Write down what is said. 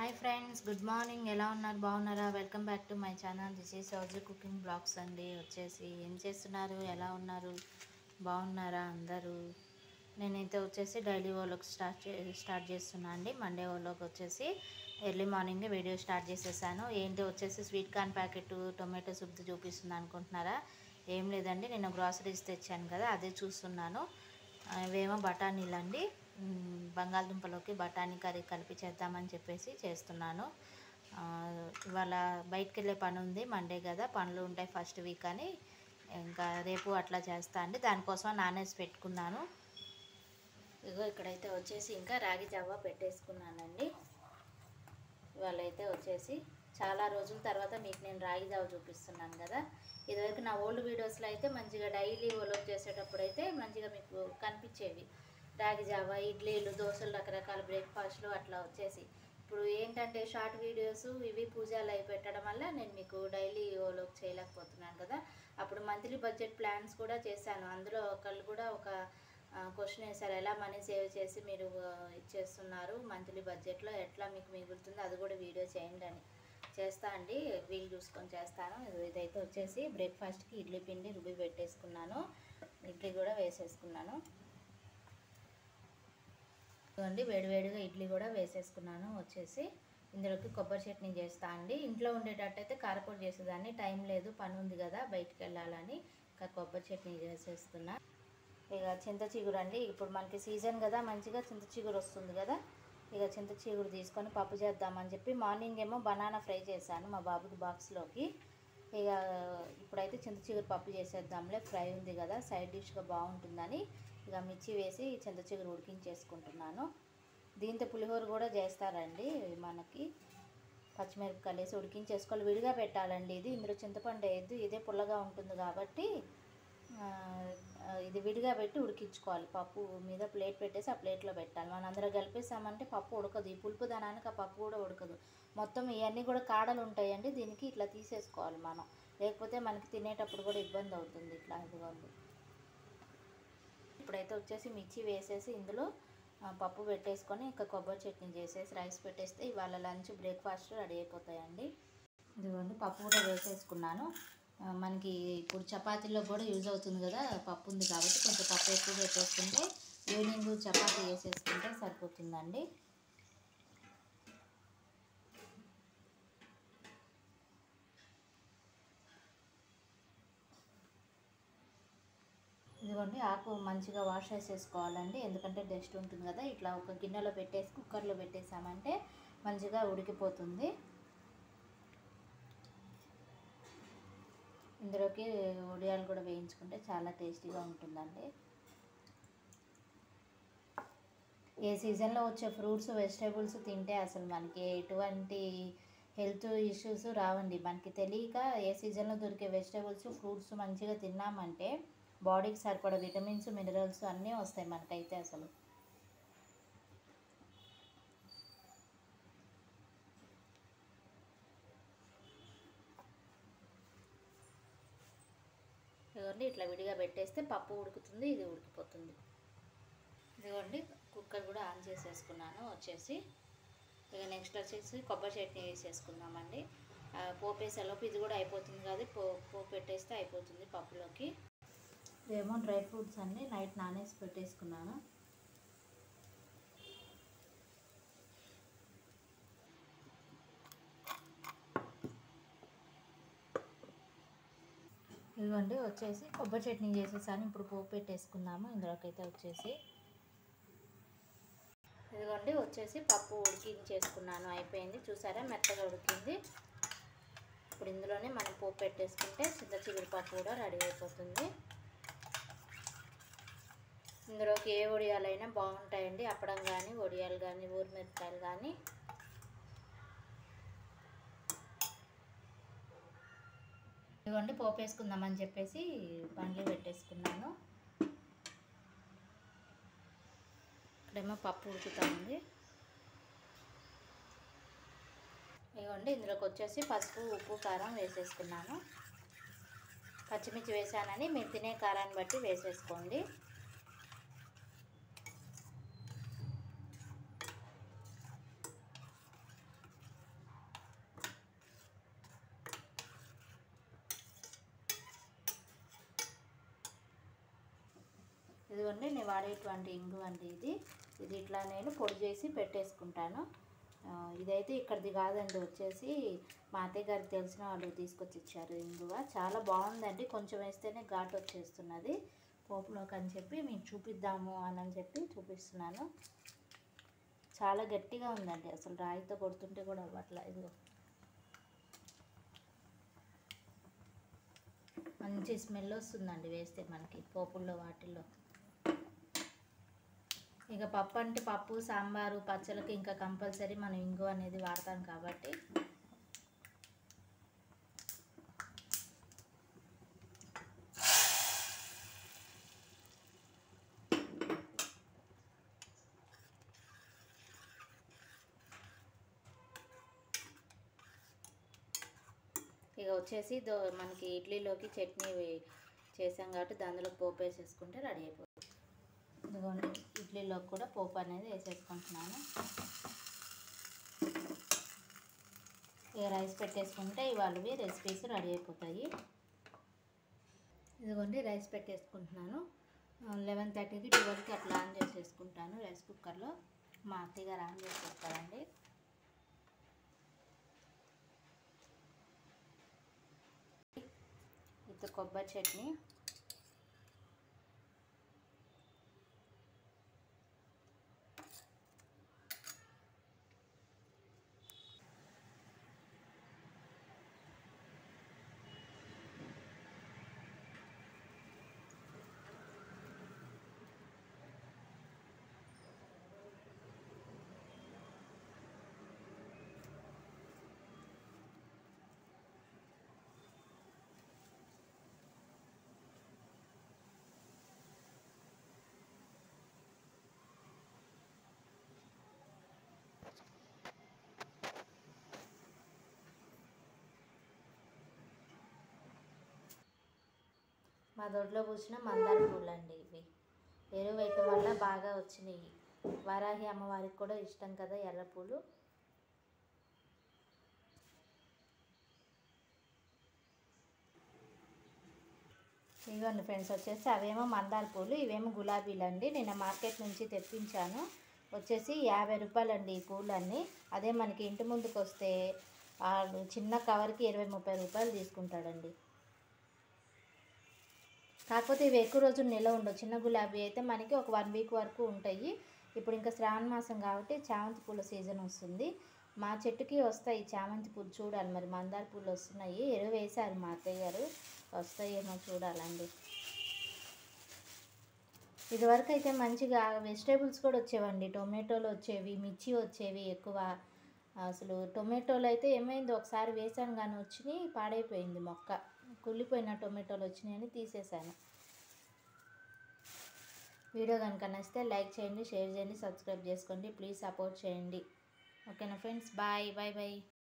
Hi friends, good morning. ఎలా ఉన్నారు? బాగున్నారా? Welcome back to my channel. This is Souji cooking blogs అండి. ఏం చేస్తున్నారు? ఎలా ఉన్నారు? బాగున్నారా అందరూ? నేనైతే డైలీ వ్లాగ్ స్టార్ట్ చేస్తున్నా అండి. Monday vlog early morning video start చేసేసాను. Sweet corn packet tomato soup చూపిస్తుంది అనుకుంటున్నారా? ఏం లేదండి, నేను గ్రాసరీస్ తెచ్చాను కదా, అదే చూస్తున్నాను. ఇవేమో బఠానీలు అండి. బంగాళదుంపలోకి బఠానీ కర్రీ కలిపి చేద్దామని చేస్తున్నాను. ఇవాళ బయటికి వెళ్ళే పని ఉంది, మండే కదా, పనులు ఉంటాయి ఫస్ట్ వీక్ అని. ఇంకా రేపు అట్లా చేస్తా అండి. దానికోసం నానేసి పెట్టుకున్నాను. ఇక్కడైతే ఇంకా రాగి జావా పెట్టేసుకున్నానండి. ఇవాళ అయితే చాలా రోజుల తర్వాత మీకు నేను రాగి జావ చూపిస్తున్నాను కదా. ఇదివరకు నా ఓల్డ్ వీడియోస్లో అయితే మంచిగా డైలీ వ్లాగ్ చేసేటప్పుడు అయితే మంచిగా మీకు కనిపించేవి రాగి జావ, ఇడ్లీలు, దోశలు, రకరకాల బ్రేక్ఫాస్ట్లు అట్లా ఇప్పుడు ఏంటంటే షార్ట్ వీడియోస్ ఇవి పూజలు అయి పెట్టడం వల్ల నేను మీకు డైలీ వ్లాగ్ చేయలేకపోతున్నాను కదా. అప్పుడు మంత్లీ బడ్జెట్ ప్లాన్స్ కూడా చేశాను. అందులో ఒకళ్ళు కూడా ఒక క్వశ్చన్ వేశారు, ఎలా మనీ సేవ్ చేసి మీరు ఇచ్చేస్తున్నారు మంత్లీ బడ్జెట్లో, ఎట్లా మీకు మిగులుతుంది, అది కూడా వీడియో చేయండి అని. చేస్తా అండి, వీలు చూసుకొని చేస్తాను. ఇదైతే బ్రేక్ఫాస్ట్కి ఇడ్లీ పిండి రుబ్బి పెట్టేసుకున్నాను. ఇడ్లీ కూడా వేసేసుకున్నాను. ఇదిగోండి, వేడివేడిగా ఇడ్లీ కూడా వేసేసుకున్నాను. ఇందులోకి కొబ్బరి చట్నీ చేస్తా అండి. ఇంట్లో ఉండేటట్టయితే కారపొడి చేసేదాన్ని, టైం లేదు, పని ఉంది కదా, బయటికి వెళ్ళాలని ఇంకా కొబ్బరి చట్నీ చేసేస్తున్నా. ఇక చింత చిగురు అండి, ఇప్పుడు మనకి సీజన్ కదా, మంచిగా చింత చిగురు వస్తుంది కదా. ఇక చింత చిగురు తీసుకొని పప్పు చేద్దామని మార్నింగ్ ఏమో బనానా ఫ్రై చేశాను మా బాబుకి బాక్స్లోకి. ఇక ఇప్పుడైతే చింత చిగురు పప్పు చేసేద్దాంలే, ఫ్రై ఉంది కదా, సైడ్ డిష్గా బాగుంటుందని ఇక మిర్చి వేసి చింత చిగురు ఉడికించేసుకుంటున్నాను. దీంతో పులిహోర కూడా చేస్తారండి, మనకి పచ్చిమిరపకాయలు వేసి ఉడికించేసుకోవాలి. విడిగా పెట్టాలండి ఇది, ఇందులో చింతపండు వేయద్దు, ఇదే పుల్లగా ఉంటుంది కాబట్టి ఇది విడిగా పెట్టి ఉడికించుకోవాలి. పప్పు మీద ప్లేట్ పెట్టేసి ఆ ప్లేట్లో పెట్టాలి. మనం అందరూ కలిపేసామంటే పప్పు ఉడకదు, ఈ పులుపు దానానికి ఆ పప్పు కూడా ఉడకదు. మొత్తం ఇవన్నీ కూడా కాడలు ఉంటాయండి, దీనికి ఇట్లా తీసేసుకోవాలి మనం, లేకపోతే మనకి తినేటప్పుడు కూడా ఇబ్బంది అవుతుంది. ఇట్లా ఇదిగోండి, ఇప్పుడైతే మిర్చి వేసేసి ఇందులో పప్పు పెట్టేసుకొని ఇంకా కొబ్బరి చట్నీ చేసేసి రైస్ పెట్టేస్తే ఇవాళ లంచ్ బ్రేక్ఫాస్ట్ రెడీ అయిపోతాయండి. ఇదిగోండి, పప్పు కూడా వేసేసుకున్నాను. మనకి ఇప్పుడు చపాతీలో కూడా యూజ్ అవుతుంది కదా, పప్పు ఉంది కాబట్టి కొంచెం పప్పు ఎక్కువ పెట్టేసుకుంటే ఈవినింగ్ చపాతీ వేసేసుకుంటే సరిపోతుందండి. ఇదిగోండి, ఆకు మంచిగా వాష్ చేసేసుకోవాలండి, ఎందుకంటే డస్ట్ ఉంటుంది కదా. ఇట్లా ఒక గిన్నెలో పెట్టేసి కుక్కర్లో పెట్టేసామంటే మంచిగా ఉడికిపోతుంది. ఇందులోకి వడియాలు కూడా వేయించుకుంటే చాలా టేస్టీగా ఉంటుందండి. ఏ సీజన్లో వచ్చే ఫ్రూట్స్, వెజిటేబుల్స్ తింటే అసలు మనకి ఎటువంటి హెల్త్ ఇష్యూస్ రావండి. మనకి తెలియక ఏ సీజన్లో దొరికే వెజిటేబుల్స్, ఫ్రూట్స్ మంచిగా తిన్నామంటే బాడీకి సరిపడా విటమిన్స్, మినరల్స్ అన్నీ వస్తాయి మనకైతే అసలు. ఇదిగోండి, ఇట్లా విడిగా పెట్టేస్తే పప్పు ఉడుకుతుంది, ఇది ఉడికిపోతుంది. ఇదిగోండి, కుక్కర్ కూడా ఆన్ చేసేసుకున్నాను. ఇక నెక్స్ట్ కొబ్బరి చట్నీ వేసేసుకుందామండి. పోపు వేసేలోపు ఇది కూడా అయిపోతుంది కదా, పోపు పెట్టేస్తే అయిపోతుంది పప్పులోకి. ఇదేమో డ్రై ఫ్రూట్స్ అన్నీ నైట్ నానేసి పెట్టేసుకున్నాను. ఇదిగోండి, కొబ్బరి చట్నీ చేసేసాను. ఇప్పుడు పోపు పెట్టేసుకుందాము. ఇందులోకైతే ఇదిగోండి, పప్పు ఉడికించేసుకున్నాను, అయిపోయింది. చూసారా, మెత్తగా ఉడికింది. ఇప్పుడు ఇందులోనే మనం పోపు పెట్టేసుకుంటే చింత చిగురు పప్పు కూడా రెడీ అయిపోతుంది. ఇందులోకి ఏ వడియాలైనా బాగుంటాయండి, అప్పడం కానీ, వడియాలు కానీ, ఊరిమిరపకాయలు కానీ. ఇదిగోండి, పోపు వేసుకుందామని బండ్లు పెట్టేసుకున్నాను. ఇక్కడేమో పప్పు ఉడుకుతా ఉంది. ఇదిగోండి, ఇందులోకి పసుపు, ఉప్పు, కారం వేసేసుకున్నాను. పచ్చిమిర్చి వేసానని మీరు తినే కారాన్ని బట్టి వేసేసుకోండి. ఇదిగోండి నేను వాడేటువంటి ఇంగువ అండి ఇది ఇట్లా నేను పొడి చేసి పెట్టేసుకుంటాను. ఇదైతే ఇక్కడిది కాదండి, వచ్చేసి మా అత్తయ్య గారికి తెలిసిన వాళ్ళు తీసుకొచ్చి ఇచ్చారు ఇంగువ. చాలా బాగుందండి, కొంచెం వేస్తేనే ఘాటు వచ్చేస్తున్నది పోపులోకి అని చెప్పి మీకు చూపిద్దాము అని చెప్పి చూపిస్తున్నాను. చాలా గట్టిగా ఉందండి, అసలు రాయితో కొడుతుంటే కూడా అవ్వట్లా. ఇదిగో మంచి స్మెల్ వస్తుందండి వేస్తే మనకి పోపుల్లో వాటిల్లో. ఇక పప్పు అంటే పప్పు సాంబారు పచ్చళ్ళకి ఇంకా కంపల్సరీ మనం ఇంగువ అనేది వాడతాం కాబట్టి ఇక వచ్చేసి మనకి ఇడ్లీలోకి చట్నీ చేసాం కాబట్టి దానిలో పోపు వేసేసుకుంటే రెడీ అయిపోతుంది. ఇదిగోండి ఇడ్లీలోకి కూడా పోపు అనేది వేసేసుకుంటున్నాను. ఇక రైస్ పెట్టేసుకుంటే ఇవాళవి రెసిపీస్ రెడీ అయిపోతాయి. ఇదిగోండి రైస్ పెట్టేసుకుంటున్నాను. 11:30కి 12కి అట్లా ఆన్ చేసేసుకుంటాను రైస్ కుక్కర్లో. మా అత్తయ్య గారు ఆన్ చేసేస్తారండి. ఇది కొబ్బరి చట్నీ, మా దొడ్లో పూసిన మందార పూలు అండి ఇవి. ఎరువు వేయటం వల్ల బాగా వచ్చినాయి. వారాహి అమ్మవారికి కూడా ఇష్టం కదా ఎర్ర పూలు. ఇదిగోండి ఫ్రెండ్స్, వచ్చేసి అవేమో మందార పూలు, ఇవేమో గులాబీలు అండి. నేను మార్కెట్ నుంచి తెప్పించాను. వచ్చేసి 50 రూపాయలండి ఈ పూలన్నీ. అదే మనకి ఇంటి ముందుకు వస్తే చిన్న కవర్కి 20-30 రూపాయలు తీసుకుంటాడండి. కాకపోతే ఇవి ఎక్కువ రోజులు నిల్వ ఉండవు. చిన్న గులాబీ అయితే మనకి ఒక 1 వీక్ వరకు ఉంటాయి. ఇప్పుడు ఇంకా శ్రావణ మాసం కాబట్టి చామంతి పూల సీజన్ వస్తుంది. మా చెట్టుకి వస్తాయి చామంతి పూలు, చూడాలి మరి. మందార పూలు వస్తున్నాయి, ఎరువు వేశారు మా అత్తయ్య గారు, వస్తాయేమో చూడాలండి. ఇదివరకు అయితే మంచిగా వెజిటేబుల్స్ కూడా వచ్చేవండి. టొమాటోలు వచ్చేవి, మిర్చి వచ్చేవి ఎక్కువ. అసలు టొమాటోలు అయితే ఏమైంది, ఒకసారి వేసాను కానీ వచ్చినాయి, పాడైపోయింది మొక్క. కుళ్ళిపోయిన టొమాటోలు వచ్చినాయని తీసేసాను. వీడియో కనుక నచ్చితే లైక్ చేయండి, షేర్ చేయండి, సబ్స్క్రైబ్ చేసుకోండి. ప్లీజ్ సపోర్ట్ చేయండి. ఓకేనా ఫ్రెండ్స్, బాయ్ బాయ్ బాయ్.